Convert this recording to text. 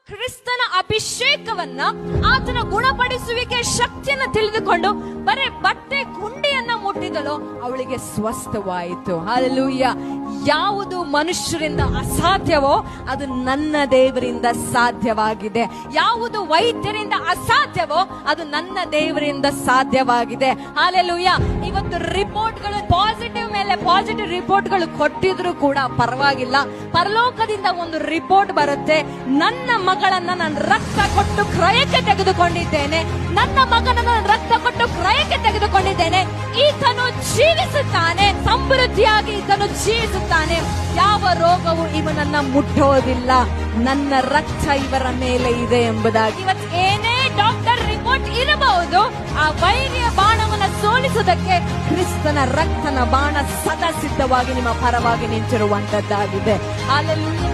ಕ್ರಿಸ್ತನ ಅಭಿಷೇಕವನ್ನ, ಆತನ ಗುಣಪಡಿಸುವಿಕೆ ಶಕ್ತಿಯನ್ನ ತಿಳಿದುಕೊಂಡು ಬರೇ ಬಟ್ಟೆ ಗುಂಡಿಯನ್ನ ಮುಟ್ಟಿದಳು, ಅವಳಿಗೆ ಸ್ವಸ್ಥವಾಯಿತು. ಹಲ್ಲೆಲೂಯಾ. ಯಾವುದು ಮನುಷ್ಯರಿಂದ ಅಸಾಧ್ಯವೋ ಅದು ನನ್ನ ದೇವರಿಂದ ಸಾಧ್ಯವಾಗಿದೆ. ಯಾವುದು ವೈದ್ಯರಿಂದ ಅಸಾಧ್ಯವೋ ಅದು ನನ್ನ ದೇವರಿಂದ ಸಾಧ್ಯವಾಗಿದೆ. ಹಲ್ಲೆಲೂಯಾ. ಇವತ್ತು ರಿಪೋರ್ಟ್ಗಳು ಪಾಸಿಟಿವ್ ಮೇಲೆ ಪಾಸಿಟಿವ್ ರಿಪೋರ್ಟ್ಗಳು ಕೊಟ್ಟಿದ್ರು ಕೂಡ ಪರವಾಗಿಲ್ಲ, ಪರಲೋಕದಿಂದ ಒಂದು ರಿಪೋರ್ಟ್ ಬರುತ್ತೆ, ನನ್ನ ಮಗಳನ್ನ ನಾನು ರಕ್ತ ಕೊಟ್ಟು ಕ್ರಯಕ್ಕೆ ತೆಗೆದುಕೊಂಡಿದ್ದೇನೆ, ನನ್ನ ಮಗನನ್ನು ರಕ್ತ ಕೊಟ್ಟು ಕ್ರಯಕ್ಕೆ ತೆಗೆದುಕೊಂಡಿದ್ದೇನೆ, ಈತನು ಜೀವಿಸುತ್ತಾನೆ, ಸಮೃದ್ಧಿಯಾಗಿ ಈತನು ಜೀವಿಸುತ್ತಾನೆ, ಯಾವ ರೋಗವು ಇವನನ್ನ ಮುಟ್ಟೋದಿಲ್ಲ, ನನ್ನ ರಕ್ತ ಇವರ ಮೇಲೆ ಇದೆ ಎಂಬುದಾಗಿ. ಇವತ್ತು ಏನೇ ಡಾಕ್ಟರ್ ರಿಪೋರ್ಟ್ ಇರಬಹುದು, ಆ ವೈರಿಯ ಬಾಣವನ್ನ ಸೋಲಿಸುವುದಕ್ಕೆ ಕ್ರಿಸ್ತನ ರಕ್ತನ ಬಾಣ ಸದಾ ಸಿದ್ಧವಾಗಿ ನಿಮ್ಮ ಪರವಾಗಿ ನಿಂತಿರುವಂತದ್ದಾಗಿದೆ. ಅಲ್ಲೆಲ್ಲೂ